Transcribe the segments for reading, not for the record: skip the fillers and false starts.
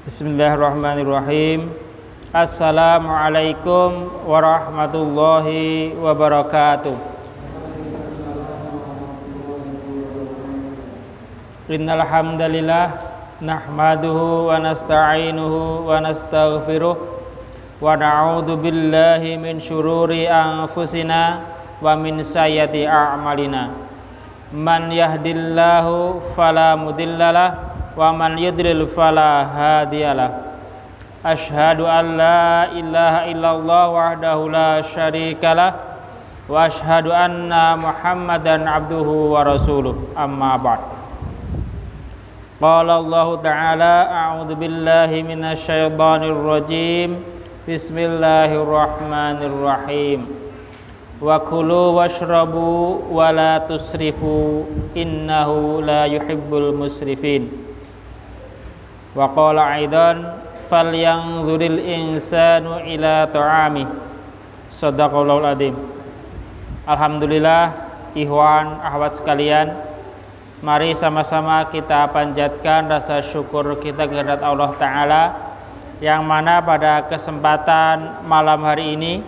Bismillahirrahmanirrahim. Assalamualaikum warahmatullahi wabarakatuh. Innal hamdalillah nahmaduhu wa nasta'inuhu wa nastaghfiruh wa na'udzu billahi min syururi anfusina wa min sayyiati a'malina. Man yahdillahu fala mudhillalah wa man yudlil fala hadiyalah. Asyhadu an la ilaha illallah wahdahu la syarikalah wa asyhadu anna Muhammadan abduhu wa rasuluh. Amma ba'd. Qala Allah ta'ala a'udzu billahi minasyaitonir rajim. Bismillahirrahmanirrahim. Wa kulu washrabu wa la tusrifu innahu la yuhibbul musrifin. Wa qala aidan falyanzuril insanu ila ta'ami. Shadaqallahul adzim. Alhamdulillah, ikhwan akhwat sekalian, mari sama-sama kita panjatkan rasa syukur kita kepada Allah Ta'ala, yang mana pada kesempatan malam hari ini,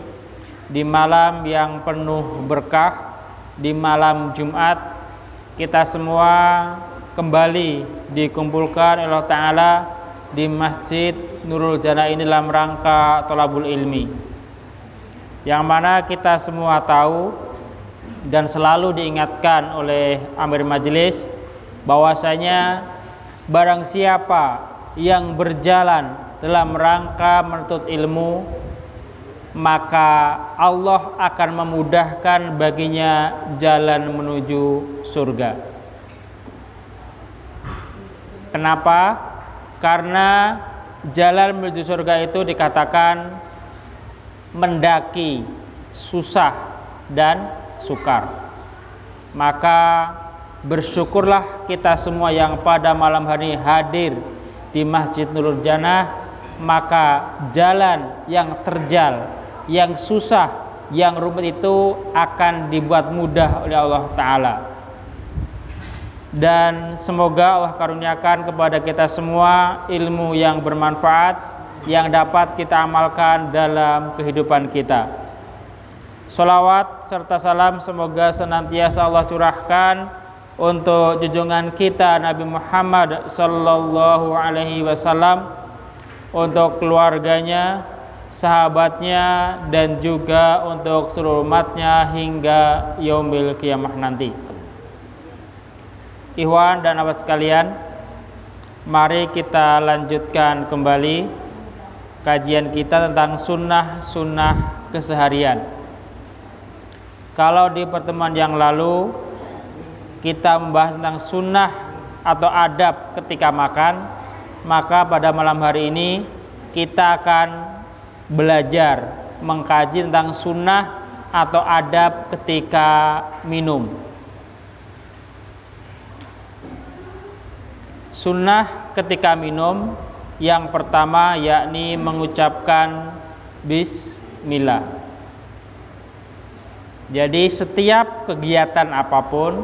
di malam yang penuh berkah, di malam Jumat, kita semua kembali dikumpulkan oleh Allah Ta'ala di Masjid Nurul Jannah ini dalam rangka thalabul ilmi, yang mana kita semua tahu dan selalu diingatkan oleh Amir Majelis bahwasanya barang siapa yang berjalan dalam rangka menuntut ilmu, maka Allah akan memudahkan baginya jalan menuju surga. Kenapa? Karena jalan menuju surga itu dikatakan mendaki, susah dan sukar. Maka bersyukurlah kita semua yang pada malam hari ini hadir di Masjid Nurul Jannah. Maka jalan yang terjal, yang susah, yang rumit itu akan dibuat mudah oleh Allah Ta'ala. Dan semoga Allah karuniakan kepada kita semua ilmu yang bermanfaat, yang dapat kita amalkan dalam kehidupan kita. Sholawat serta salam semoga senantiasa Allah curahkan untuk junjungan kita Nabi Muhammad sallallahu alaihi wasallam, untuk keluarganya, sahabatnya, dan juga untuk seluruh umatnya hingga yaumil qiyamah nanti. Ikhwan dan akhwat sekalian, mari kita lanjutkan kembali kajian kita tentang sunnah-sunnah keseharian. Kalau di pertemuan yang lalu kita membahas tentang sunnah atau adab ketika makan, maka pada malam hari ini kita akan belajar mengkaji tentang sunnah atau adab ketika minum. Sunnah ketika minum yang pertama yakni mengucapkan bismillah. Jadi setiap kegiatan apapun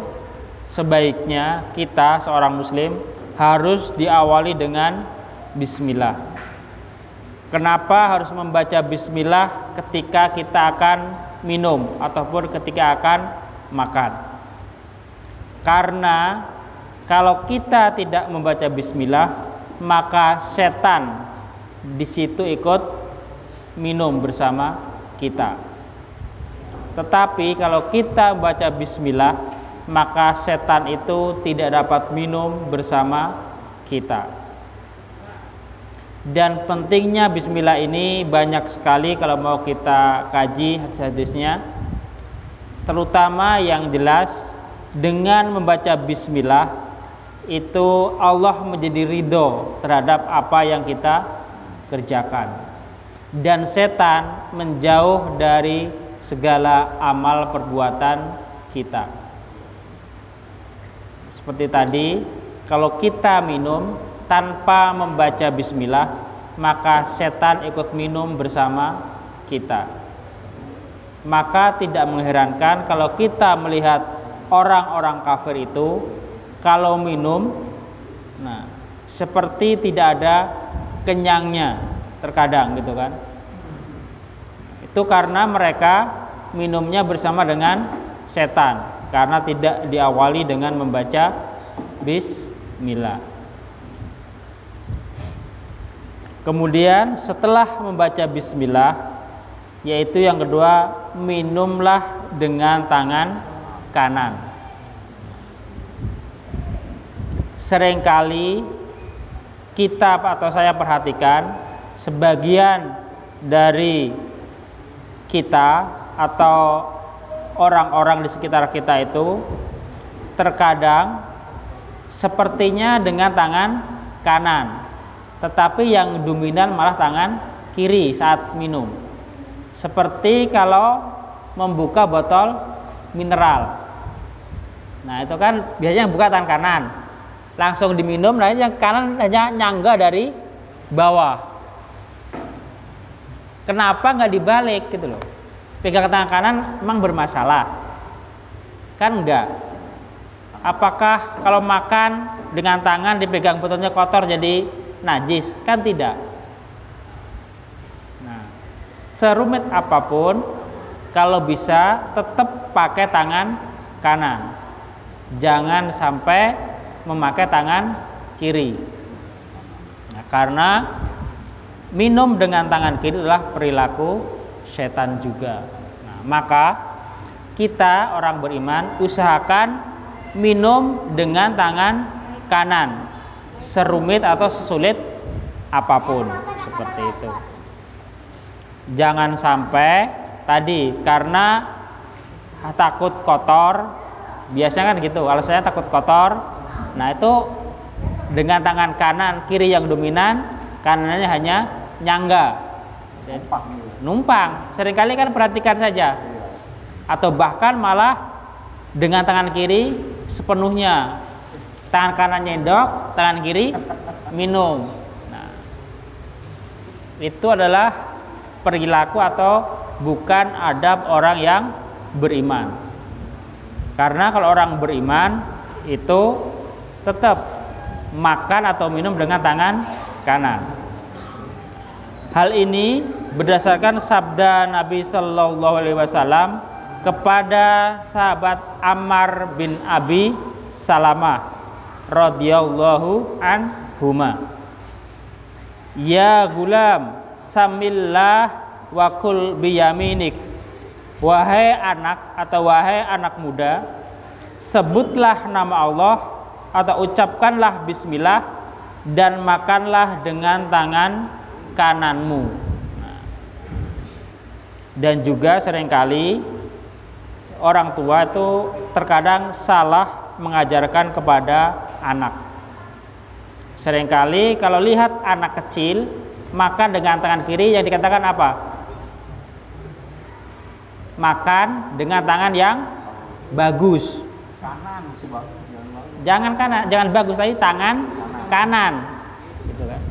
sebaiknya kita seorang muslim harus diawali dengan bismillah. Kenapa harus membaca bismillah ketika kita akan minum ataupun ketika akan makan? Karena kalau kita tidak membaca bismillah, maka setan di situ ikut minum bersama kita. Tetapi kalau kita membaca bismillah, maka setan itu tidak dapat minum bersama kita. Dan pentingnya bismillah ini banyak sekali kalau mau kita kaji hadis-hadisnya. Terutama yang jelas, dengan membaca bismillah itu Allah menjadi ridho terhadap apa yang kita kerjakan, dan setan menjauh dari segala amal perbuatan kita. Seperti tadi, kalau kita minum tanpa membaca bismillah, maka setan ikut minum bersama kita. Maka tidak mengherankan kalau kita melihat orang-orang kafir itu kalau minum, nah, seperti tidak ada kenyangnya terkadang gitu kan. Itu karena mereka minumnya bersama dengan setan karena tidak diawali dengan membaca bismillah. Kemudian setelah membaca bismillah, yaitu yang kedua, minumlah dengan tangan kanan. Seringkali kita atau saya perhatikan sebagian dari kita atau orang-orang di sekitar kita itu terkadang sepertinya dengan tangan kanan, tetapi yang dominan malah tangan kiri saat minum. Seperti kalau membuka botol mineral. Nah, itu kan biasanya buka tangan kanan, langsung diminum, nah yang kanan hanya nyangga dari bawah. Kenapa nggak dibalik gitu loh? Pegang tangan kanan emang bermasalah? Kan enggak. Apakah kalau makan dengan tangan dipegang botolnya kotor jadi najis? Kan tidak. Nah, serumit apapun, kalau bisa tetap pakai tangan kanan. Jangan sampai memakai tangan kiri. Nah, karena minum dengan tangan kiri adalah perilaku setan juga. Nah, maka kita orang beriman usahakan minum dengan tangan kanan, serumit atau sesulit apapun, seperti itu. Jangan sampai tadi karena takut kotor, biasanya kan gitu, alasannya takut kotor. Nah, itu dengan tangan kanan, kiri yang dominan, kanannya hanya nyangga, numpang. Seringkali kan perhatikan saja, atau bahkan malah dengan tangan kiri sepenuhnya, tangan kanan nyendok, tangan kiri minum. Nah, itu adalah perilaku atau bukan adab orang yang beriman. Karena kalau orang beriman itu tetap makan atau minum dengan tangan kanan. Hal ini berdasarkan sabda Nabi Shallallahu Alaihi Wasallam kepada sahabat Ammar bin Abi Salamah radhiyallahu anhuma. Ya gulam, samillah wa kul biyaminik. Wahai anak atau wahai anak muda, sebutlah nama Allah atau ucapkanlah bismillah dan makanlah dengan tangan kananmu. Nah, dan juga seringkali orang tua itu terkadang salah mengajarkan kepada anak. Seringkali kalau lihat anak kecil makan dengan tangan kiri, yang dikatakan apa? Makan dengan tangan yang bagus. Kanan sih, Bang. Jangan kanan, jangan bagus, tapi tangan kanan. Gitu kan.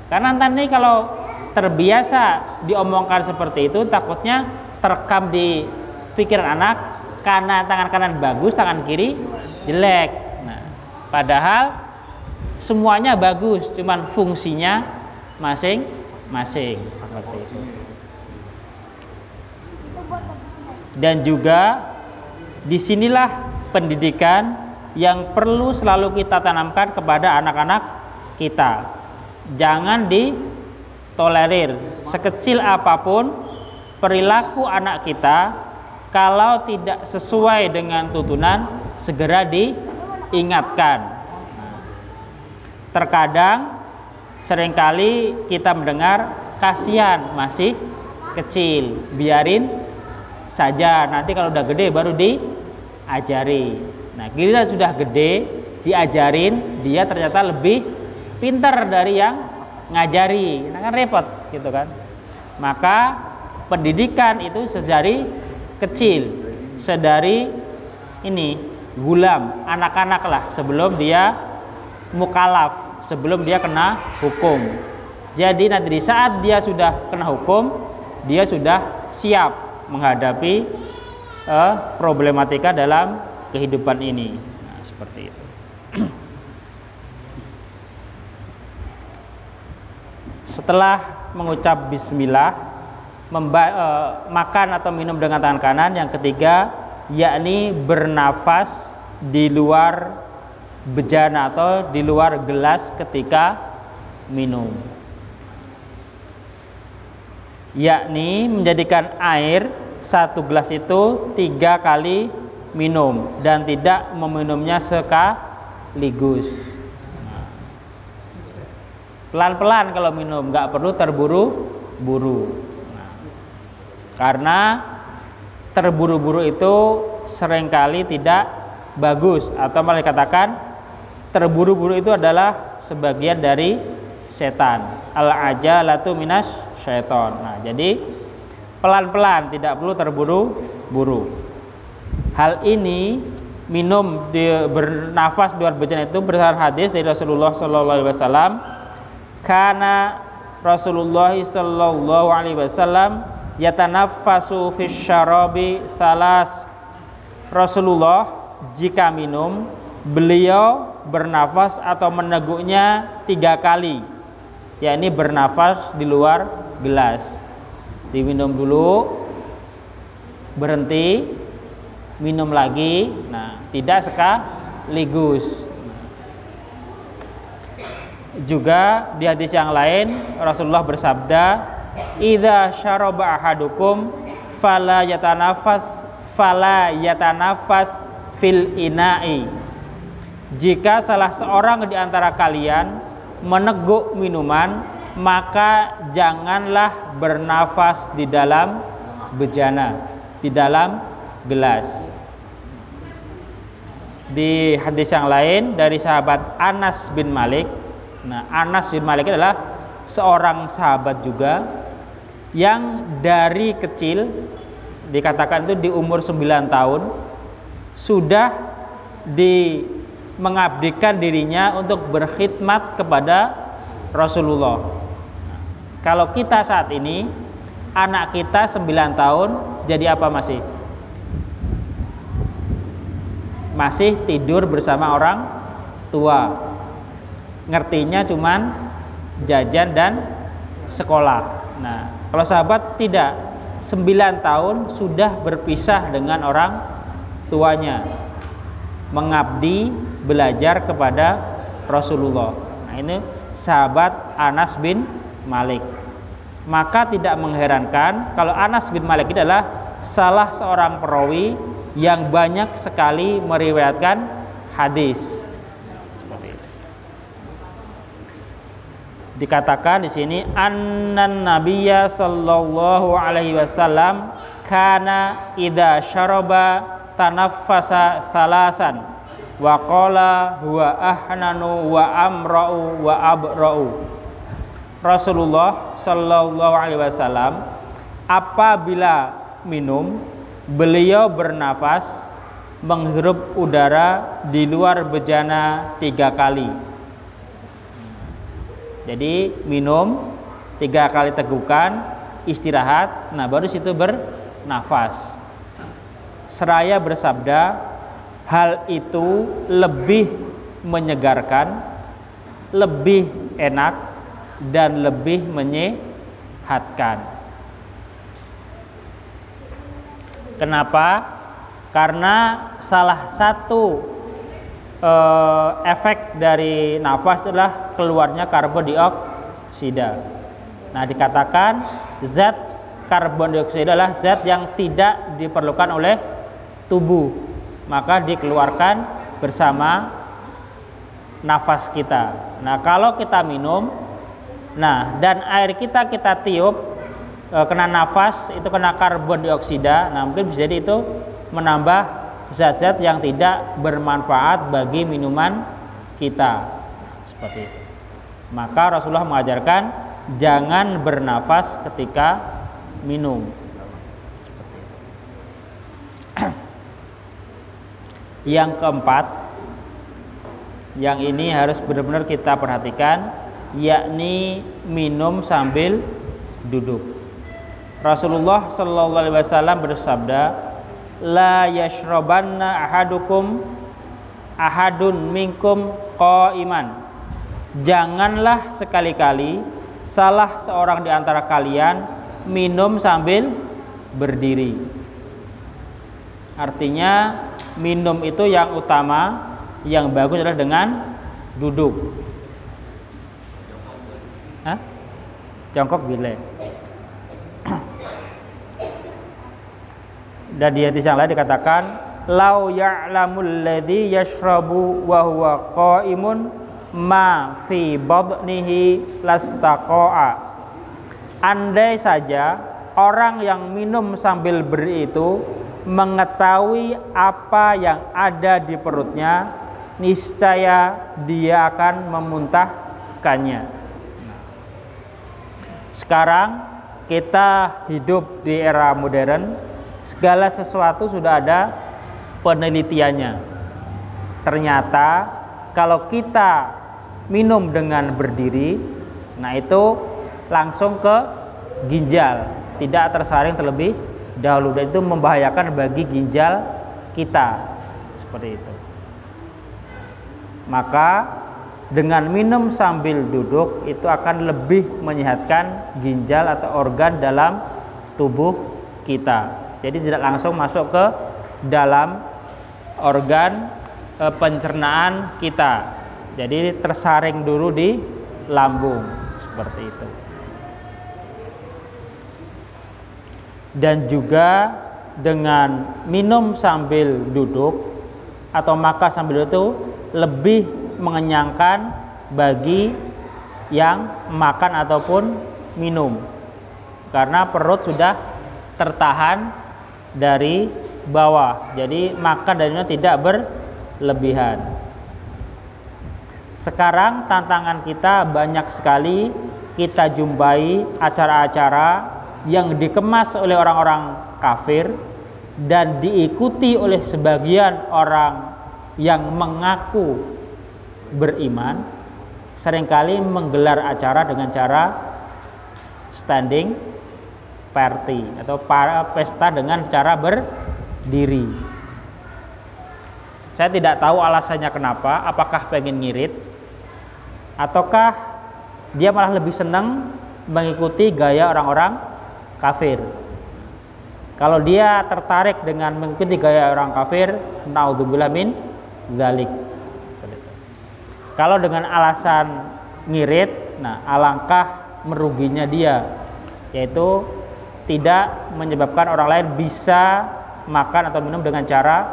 Karena nanti kalau terbiasa diomongkan seperti itu, takutnya terekam di pikiran anak, tangan kanan bagus, tangan kiri jelek. Nah, padahal semuanya bagus, cuman fungsinya masing-masing, seperti itu. Dan juga disinilah pendidikan yang perlu selalu kita tanamkan kepada anak-anak kita. Jangan ditolerir sekecil apapun perilaku anak kita, kalau tidak sesuai dengan tuntunan segera diingatkan. Terkadang seringkali kita mendengar kasihan masih kecil, biarin saja, nanti kalau udah gede baru diajari. Nah, kita sudah gede diajarin, dia ternyata lebih pintar dari yang ngajari. Nah, kan repot gitu kan. Maka pendidikan itu sedari kecil, sedari ini gulam, anak-anak lah, sebelum dia mukalaf, sebelum dia kena hukum. Jadi nanti di saat dia sudah kena hukum, dia sudah siap menghadapi problematika dalam kehidupan ini. Nah, seperti itu. setelah mengucap bismillah makan atau minum dengan tangan kanan. Yang ketiga yakni bernafas di luar bejana atau di luar gelas ketika minum, yakni menjadikan air satu gelas itu 3 kali minum dan tidak meminumnya sekaligus. Pelan-pelan kalau minum, nggak perlu terburu-buru. Karena terburu-buru itu seringkali tidak bagus, atau malah dikatakan terburu-buru itu adalah sebagian dari setan. Al-ajalatu minas syaiton. Nah, jadi pelan-pelan, tidak perlu terburu-buru. Hal ini minum bernafas di luar bejana itu berdasarkan hadis dari Rasulullah sallallahu alaihi wasallam. Karena Rasulullah sallallahu alaihi wasallam yatanaffasu fisyarabi thalas. Rasulullah jika minum, beliau bernafas atau meneguknya 3 kali, yakni bernafas di luar gelas. Diminum dulu, berhenti, minum lagi. Nah, tidak sekaligus. Juga di hadis yang lain Rasulullah bersabda, "Idza syaraba ahadukum fala yatanafas fil ina'i." Jika salah seorang di antara kalian meneguk minuman, maka janganlah bernafas di dalam bejana, di dalam gelas. Di hadis yang lain dari sahabat Anas bin Malik. Nah, Anas bin Malik adalah seorang sahabat juga yang dari kecil, dikatakan itu di umur 9 tahun sudah mengabdikan dirinya untuk berkhidmat kepada Rasulullah. Kalau kita saat ini, anak kita 9 tahun jadi apa masih? Masih tidur bersama orang tua. Ngertinya cuman jajan dan sekolah. Nah, kalau sahabat tidak, 9 tahun sudah berpisah dengan orang tuanya, mengabdi, belajar kepada Rasulullah. Nah, ini sahabat Anas bin Malik. Maka tidak mengherankan kalau Anas bin Malik adalah salah seorang perawi yang banyak sekali meriwayatkan hadis. Dikatakan di sini annan nabiyya sallallahu alaihi wasallam kana idza syaraba tanaffasa salasan wa qala huwa ahnanu wa amra'u wa abra'u. Rasulullah sallallahu alaihi wasallam apabila minum, beliau bernafas menghirup udara di luar bejana 3 kali. Jadi minum 3 kali tegukan, istirahat, nah baru situ bernafas. Seraya bersabda, hal itu lebih menyegarkan, lebih enak, dan lebih menyehatkan. Kenapa? Karena salah satu efek dari nafas adalah keluarnya karbon dioksida. Nah, dikatakan zat karbon dioksida adalah zat yang tidak diperlukan oleh tubuh, maka dikeluarkan bersama nafas kita. Nah, kalau kita minum, nah dan air kita tiup, kena nafas itu kena karbon dioksida. Nah, mungkin bisa jadi itu menambah zat-zat yang tidak bermanfaat bagi minuman kita, seperti itu. Maka Rasulullah mengajarkan jangan bernafas ketika minum. Yang keempat, yang ini harus benar-benar kita perhatikan, yakni minum sambil duduk. Rasulullah sallallahu alaihi wasallam bersabda, la yashrabanna ahadun minkum qa'iman. Janganlah sekali-kali salah seorang di antara kalian minum sambil berdiri. Artinya minum itu yang utama, yang bagus adalah dengan duduk. Hah? Jongkok boleh. Dan di hadis yang lain dikatakan, lau ya'lamul ladzi yashrabu wa huwa qa'imun ma fi badnihi lastaqa'a. Andai saja orang yang minum sambil berdiri itu mengetahui apa yang ada di perutnya, niscaya dia akan memuntahkannya. Sekarang kita hidup di era modern, segala sesuatu sudah ada penelitiannya. Ternyata kalau kita minum dengan berdiri, nah itu langsung ke ginjal, tidak tersaring terlebih dahulu, dan itu membahayakan bagi ginjal kita. Seperti itu. Maka dengan minum sambil duduk itu akan lebih menyehatkan ginjal atau organ dalam tubuh kita. Jadi tidak langsung masuk ke dalam organ pencernaan kita. Jadi tersaring dulu di lambung, seperti itu. Dan juga dengan minum sambil duduk atau makan sambil duduk itu lebih mengenyangkan bagi yang makan ataupun minum, karena perut sudah tertahan dari bawah, jadi makan dan minum tidak berlebihan. Sekarang tantangan kita banyak sekali, kita jumpai acara-acara yang dikemas oleh orang-orang kafir dan diikuti oleh sebagian orang yang mengaku beriman, seringkali menggelar acara dengan cara standing party atau pesta dengan cara berdiri. Saya tidak tahu alasannya kenapa, apakah pengen ngirit ataukah dia malah lebih senang mengikuti gaya orang-orang kafir. Kalau dia tertarik dengan mengikuti gaya orang kafir, naudzubillah min dzalik. Kalau dengan alasan ngirit, nah alangkah meruginya dia, yaitu tidak menyebabkan orang lain bisa makan atau minum dengan cara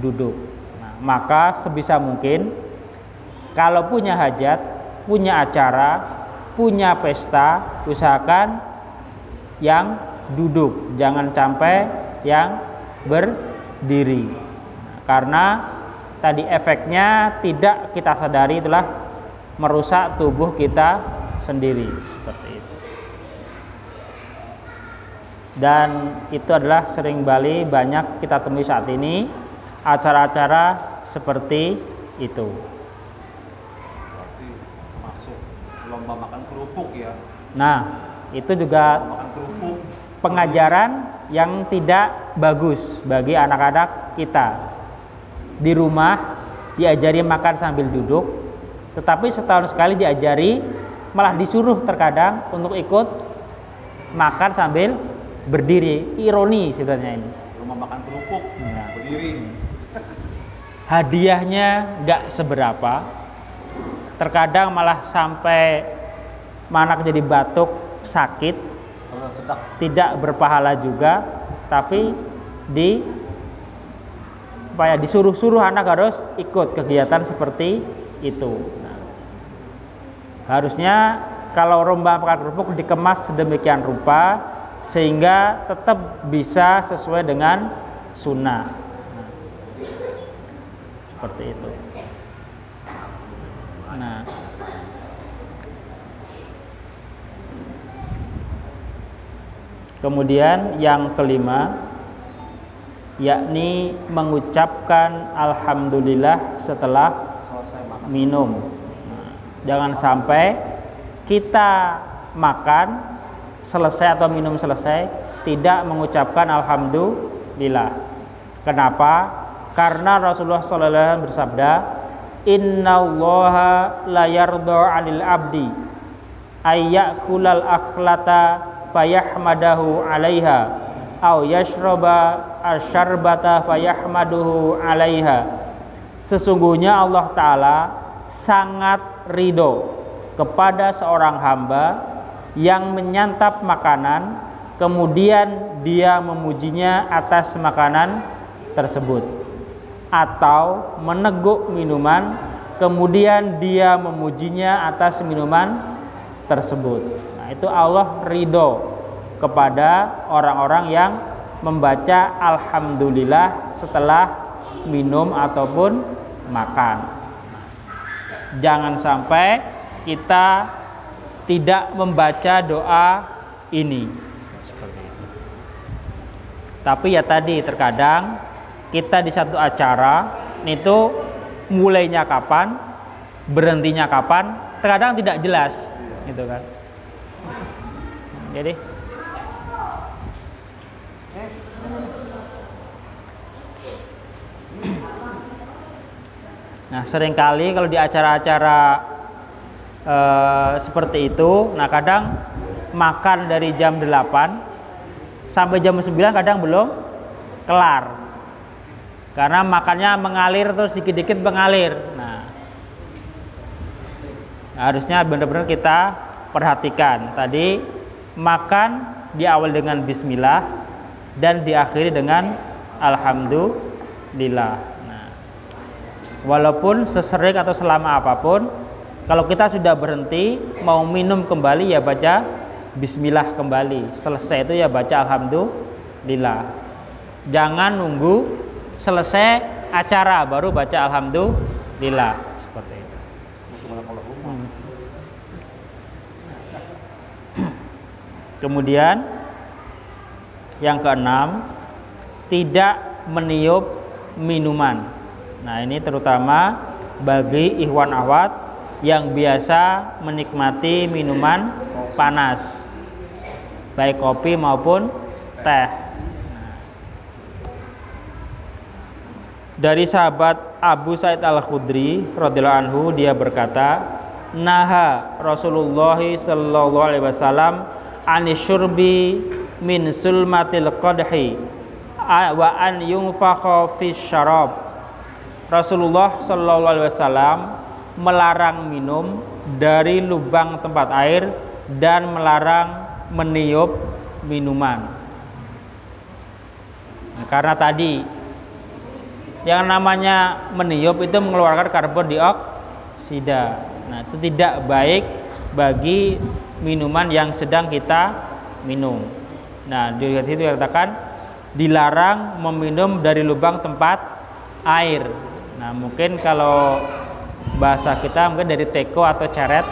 duduk. Nah, maka sebisa mungkin kalau punya hajat, punya acara, punya pesta, usahakan yang duduk, jangan sampai yang berdiri. Nah, karena tadi efeknya tidak kita sadari itulah merusak tubuh kita sendiri, seperti itu. Dan itu adalah seringkali banyak kita temui saat ini acara-acara seperti itu. Berarti masuk lomba makan kerupuk ya. Nah, itu juga Makan kerupuk. pengajaran yang tidak bagus bagi anak-anak kita. Di rumah diajari makan sambil duduk, tetapi setahun sekali diajari, malah disuruh terkadang untuk ikut makan sambil berdiri. Ironi sebenarnya ini. Rumah makan kerupuk, Ya. berdiri. Hadiahnya nggak seberapa, terkadang malah sampai mana jadi batuk, sakit, Kalau sedap. tidak berpahala juga, tapi disuruh-suruh anak harus ikut kegiatan seperti itu. Nah, harusnya kalau lomba makan kerupuk dikemas sedemikian rupa sehingga tetap bisa sesuai dengan sunnah. Nah, seperti itu. Nah, kemudian yang kelima, yakni mengucapkan alhamdulillah setelah Selesai makan. minum. Nah, jangan sampai kita makan selesai atau minum selesai tidak mengucapkan alhamdulillah. Kenapa? Karena Rasulullah SAW bersabda, innallaha la yardha 'anil abdi ayyakulal akhlata fayahmadahu 'alaiha aw yashraba asyarbata fayahmaduhu 'alaiha. Sesungguhnya Allah Ta'ala sangat ridho kepada seorang hamba yang menyantap makanan kemudian dia memujinya atas makanan tersebut, atau meneguk minuman kemudian dia memujinya atas minuman tersebut. Nah, itu Allah ridho kepada orang-orang yang membaca alhamdulillah setelah minum ataupun makan. Jangan sampai kita tidak membaca doa ini. Seperti itu. Tapi ya tadi terkadang kita di satu acara itu mulainya kapan, berhentinya kapan, terkadang tidak jelas, gitu kan. Jadi nah, seringkali kalau di acara-acara seperti itu, nah kadang makan dari jam 8 sampai jam 9 kadang belum kelar. Karena makannya mengalir terus dikit-dikit mengalir. Nah, harusnya benar-benar kita perhatikan. Tadi makan diawali dengan bismillah dan diakhiri dengan alhamdulillah. Nah, walaupun sesering atau selama apapun, kalau kita sudah berhenti mau minum kembali ya baca bismillah kembali. Selesai itu ya baca alhamdulillah. Jangan nunggu selesai acara baru baca alhamdulillah, seperti itu. Kemudian yang keenam, tidak meniup minuman. Nah, ini terutama bagi ikhwan akhwat yang biasa menikmati minuman panas, baik kopi maupun teh. Dari sahabat Abu Sa'id Al-Khudri radhiyallahu anhu, dia berkata, naha Rasulullah sallallahu alaihi wasallam anisyurbi min sulmatil qadhi wa an yunfakha fis syarab. Rasulullah sallallahu alaihi wasallam melarang minum dari lubang tempat air dan melarang meniup minuman. Nah, karena tadi yang namanya meniup itu mengeluarkan karbon dioksida. Nah, itu tidak baik bagi minuman yang sedang kita minum. Nah, di situ dikatakan dilarang meminum dari lubang tempat air. Nah, mungkin kalau bahasa kita mungkin dari teko atau ceret.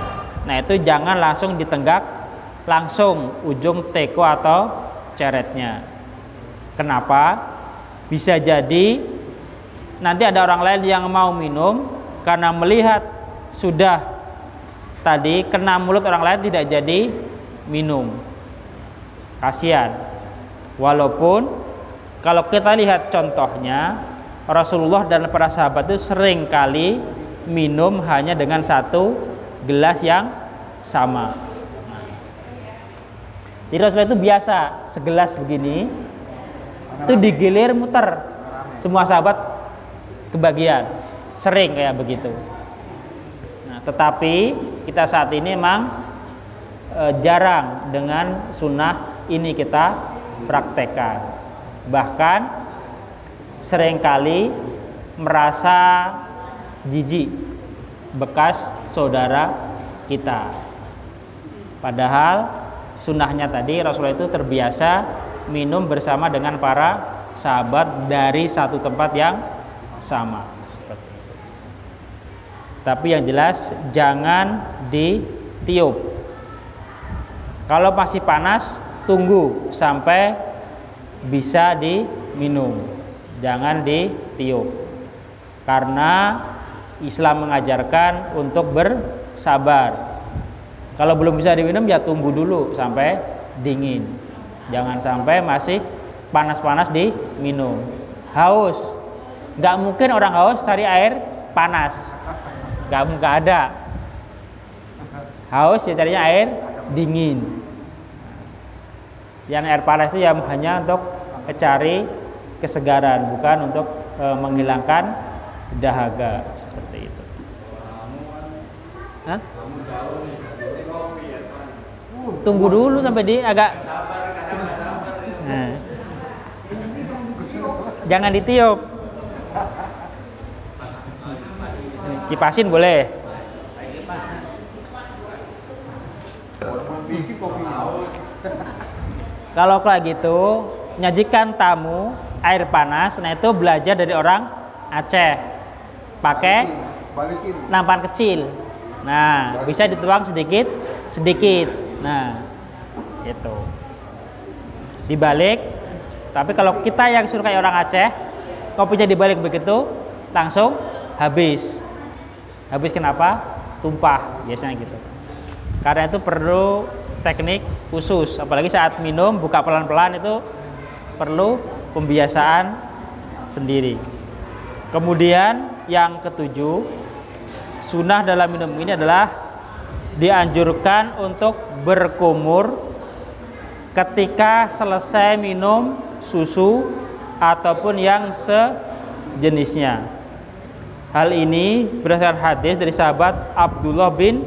Nah, itu jangan langsung ditenggak langsung ujung teko atau ceretnya. Kenapa? Bisa jadi nanti ada orang lain yang mau minum karena melihat sudah tadi kena mulut orang lain tidak jadi minum. Kasihan. Walaupun kalau kita lihat contohnya Rasulullah dan para sahabat itu sering kali minum hanya dengan satu gelas yang sama. Jadi Rasulullah itu biasa segelas begini itu digilir muter, semua sahabat kebagian, sering kayak begitu. Nah, tetapi kita saat ini memang jarang dengan sunnah ini kita praktekkan. Bahkan seringkali merasa jijik bekas saudara kita. Padahal sunnahnya tadi Rasulullah itu terbiasa minum bersama dengan para sahabat dari satu tempat yang sama. Tapi yang jelas jangan ditiup. Kalau masih panas tunggu sampai bisa diminum. Jangan ditiup. Karena Islam mengajarkan untuk bersabar. Kalau belum bisa diminum ya tunggu dulu sampai dingin. Jangan sampai masih panas-panas diminum. Haus, nggak mungkin orang haus cari air panas. Nggak ada. Haus ya carinya air dingin. Yang air panas itu ya hanya untuk mencari kesegaran, bukan untuk menghilangkan dahaga seperti itu. Hah? Tunggu dulu sampai di agak. Nah. Jangan ditiup. Kipasin boleh. Kalau kayak gitu, nyajikan tamu air panas, nah itu belajar dari orang Aceh. Pakai nampan kecil. Nah, bisa dituang sedikit. Nah, itu. Dibalik. Tapi kalau kita yang suruh kayak orang Aceh, kopinya dibalik begitu, langsung habis. Habis kenapa? Tumpah biasanya gitu. Karena itu perlu teknik khusus, apalagi saat minum buka pelan-pelan itu perlu pembiasaan sendiri. Kemudian yang ketujuh, sunnah dalam minum ini adalah dianjurkan untuk berkumur ketika selesai minum susu ataupun yang sejenisnya. Hal ini berdasarkan hadis dari sahabat Abdullah bin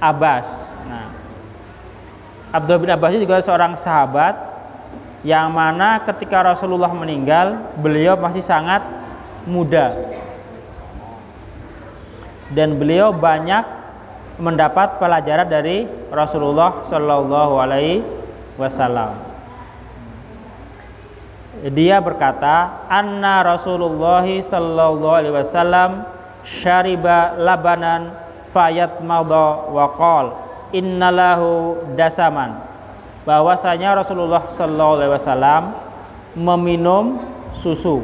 Abbas. Nah, Abdullah bin Abbas juga seorang sahabat yang mana ketika Rasulullah meninggal, beliau masih sangat muda. Dan beliau banyak mendapat pelajaran dari Rasulullah Shallallahu Alaihi Wasallam. Dia berkata, anna Rasulullah Shallallahu Alaihi Wasallam syariba labanan fayatmadha wa qol innalahu dasaman. Bahwasanya Rasulullah Shallallahu Alaihi Wasallam meminum susu,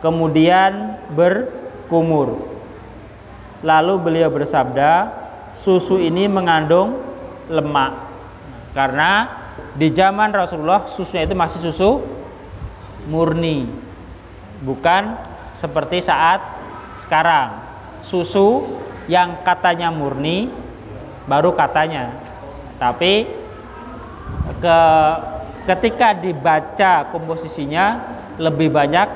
kemudian berkumur. Lalu beliau bersabda, susu ini mengandung lemak. Karena di zaman Rasulullah susunya itu masih susu murni, bukan seperti saat sekarang. Susu yang katanya murni baru katanya, tapi ketika dibaca komposisinya lebih banyak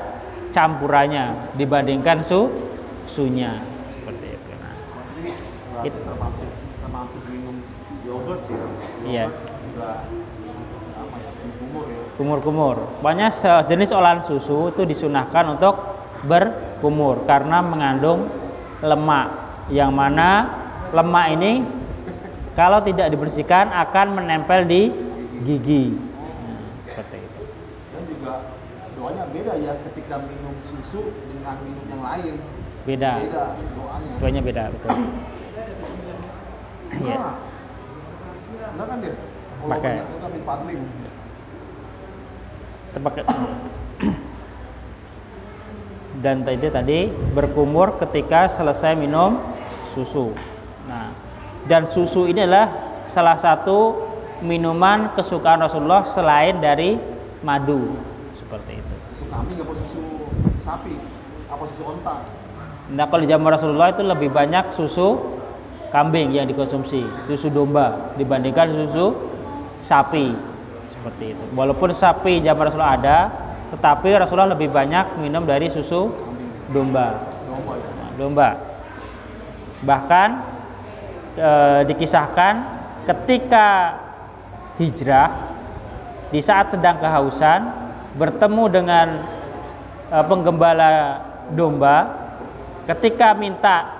campurannya dibandingkan susunya. Seperti itu. Nah, termasuk minum yogurt ya. Iya. Juga kumur ya. Kumur-kumur. Banyak jenis olahan susu itu disunahkan untuk berkumur karena mengandung lemak, yang mana lemak ini kalau tidak dibersihkan akan menempel di gigi. Nah, seperti itu. Dan juga doanya beda ya ketika minum susu dengan minum yang lain. Beda doanya. Doanya beda, betul. Iya. Enggak kan dia? Pakai. Suka min fadling. Dan tadi berkumur ketika selesai minum susu. Nah, dan susu ini adalah salah satu minuman kesukaan Rasulullah selain dari madu, seperti itu. Susu kambing apa susu sapi? Apa susu onta? Nah, kalau di zaman Rasulullah itu lebih banyak susu kambing yang dikonsumsi, susu domba dibandingkan susu sapi, seperti itu. Walaupun sapi zaman Rasulullah ada, tetapi Rasulullah lebih banyak minum dari susu domba. Nah, domba. Bahkan dikisahkan ketika hijrah, di saat sedang kehausan, bertemu dengan penggembala domba, ketika minta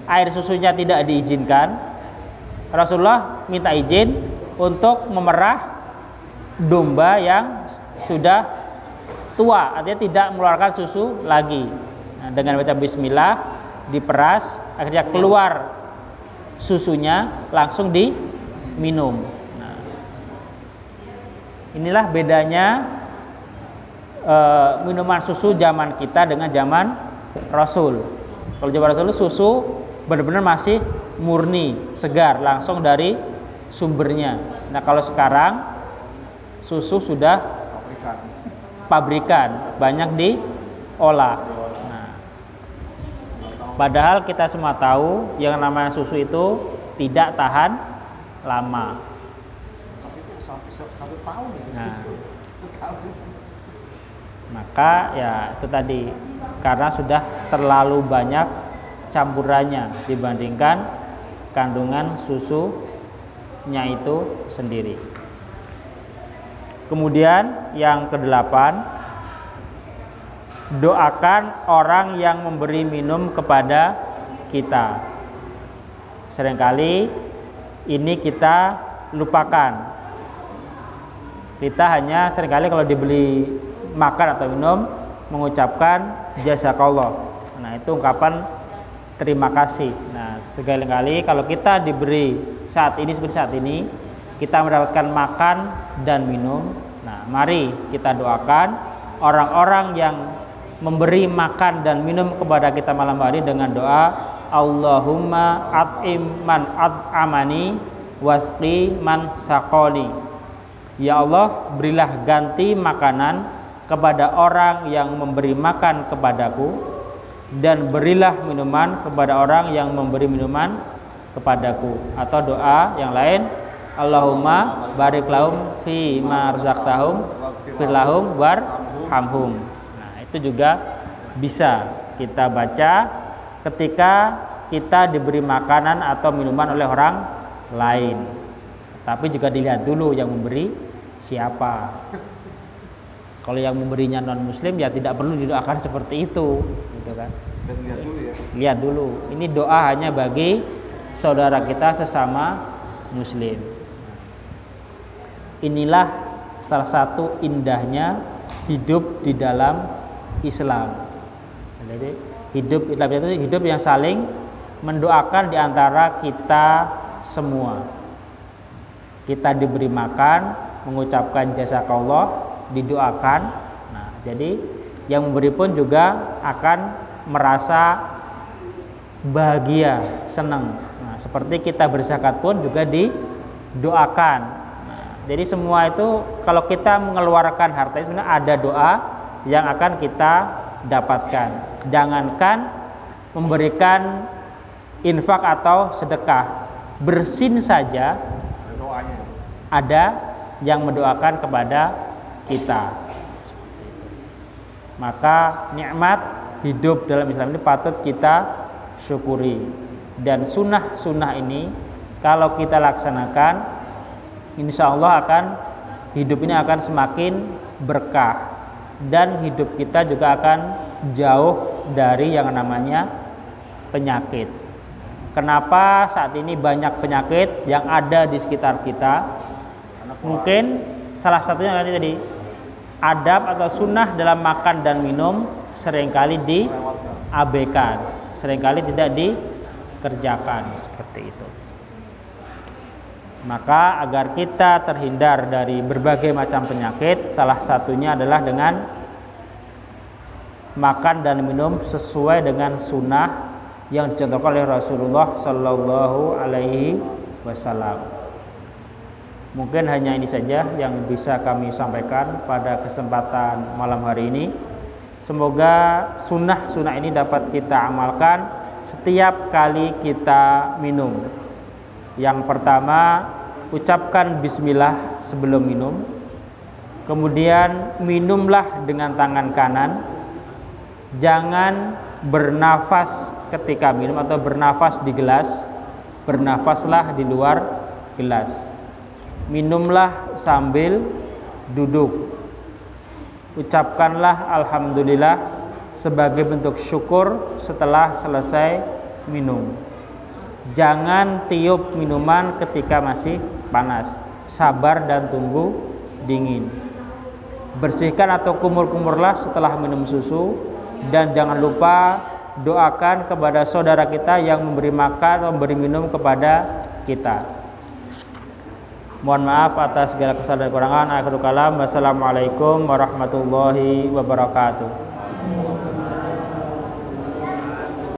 air susunya tidak diizinkan, Rasulullah minta izin untuk memerah domba yang sudah tua, artinya tidak mengeluarkan susu lagi. Nah, dengan baca bismillah diperas, akhirnya keluar susunya, langsung diminum. Nah, inilah bedanya minuman susu zaman kita dengan zaman Rasul. Kalau zaman Rasul susu benar-benar masih murni, segar, langsung dari sumbernya. Nah, kalau sekarang susu sudah pabrikan, banyak diolah. Nah, padahal kita semua tahu yang namanya susu itu tidak tahan lama. Tapi itu sampai 1 tahun ya Nah. susu. Maka ya itu tadi, karena sudah terlalu banyak campurannya dibandingkan kandungan susunya itu sendiri. Kemudian yang kedelapan, doakan orang yang memberi minum kepada kita. Seringkali ini kita lupakan. Kita hanya seringkali kalau dibeli makan atau minum mengucapkan jazakallah. Nah, itu ungkapan terima kasih. Nah, sekali-kali kalau kita diberi saat ini seperti saat ini, kita mendapatkan makan dan minum. Nah, mari kita doakan orang-orang yang memberi makan dan minum kepada kita malam hari dengan doa Allahumma at'im man at'amani wasqi man saqoni. Ya Allah, berilah ganti makanan kepada orang yang memberi makan kepadaku, dan berilah minuman kepada orang yang memberi minuman kepadaku. Atau doa yang lain, Allahumma barik lahum fi ma razaqtahum fir lahum warhamhum. Nah, itu juga bisa kita baca ketika kita diberi makanan atau minuman oleh orang lain. Tapi juga dilihat dulu yang memberi siapa. Kalau yang memberinya non muslim ya tidak perlu didoakan seperti itu, gitu kan. Dan lihat dulu ya. Lihat dulu. Ini doa hanya bagi saudara kita sesama muslim. Inilah salah satu indahnya hidup di dalam Islam. Jadi hidup itu hidup yang saling mendoakan di antara kita semua. Kita diberi makan, mengucapkan jazakallah, didoakan. Nah, jadi yang memberi pun juga akan merasa bahagia, senang. Nah, seperti kita berzakat pun juga didoakan. Nah, jadi semua itu kalau kita mengeluarkan harta itu sebenarnya ada doa yang akan kita dapatkan. Jangankan memberikan infak atau sedekah, bersin saja Doanya. ada yang mendoakan kepada kita. Maka nikmat hidup dalam Islam ini patut kita syukuri. Dan sunnah-sunnah ini kalau kita laksanakan, insya Allah hidup ini akan semakin berkah, dan hidup kita juga akan jauh dari yang namanya penyakit. Kenapa saat ini banyak penyakit yang ada di sekitar kita? Mungkin salah satunya tadi adab atau sunnah dalam makan dan minum seringkali diabaikan, seringkali tidak dikerjakan seperti itu. Maka agar kita terhindar dari berbagai macam penyakit, salah satunya adalah dengan makan dan minum sesuai dengan sunnah yang dicontohkan oleh Rasulullah Sallallahu Alaihi Wasallam. Mungkin hanya ini saja yang bisa kami sampaikan pada kesempatan malam hari ini. Semoga sunnah-sunnah ini dapat kita amalkan setiap kali kita minum. Yang pertama, ucapkan bismillah sebelum minum. Kemudian minumlah dengan tangan kanan. Jangan bernafas ketika minum atau bernafas di gelas. Bernafaslah di luar gelas. Minumlah sambil duduk. Ucapkanlah alhamdulillah sebagai bentuk syukur setelah selesai minum. Jangan tiup minuman ketika masih panas. Sabar dan tunggu dingin. Bersihkan atau kumur-kumurlah setelah minum susu. Dan jangan lupa doakan kepada saudara kita yang memberi makan atau memberi minum kepada kita. Mohon maaf atas segala kesalahan dan kekurangan. Akhirul kalam. Wassalamualaikum warahmatullahi wabarakatuh.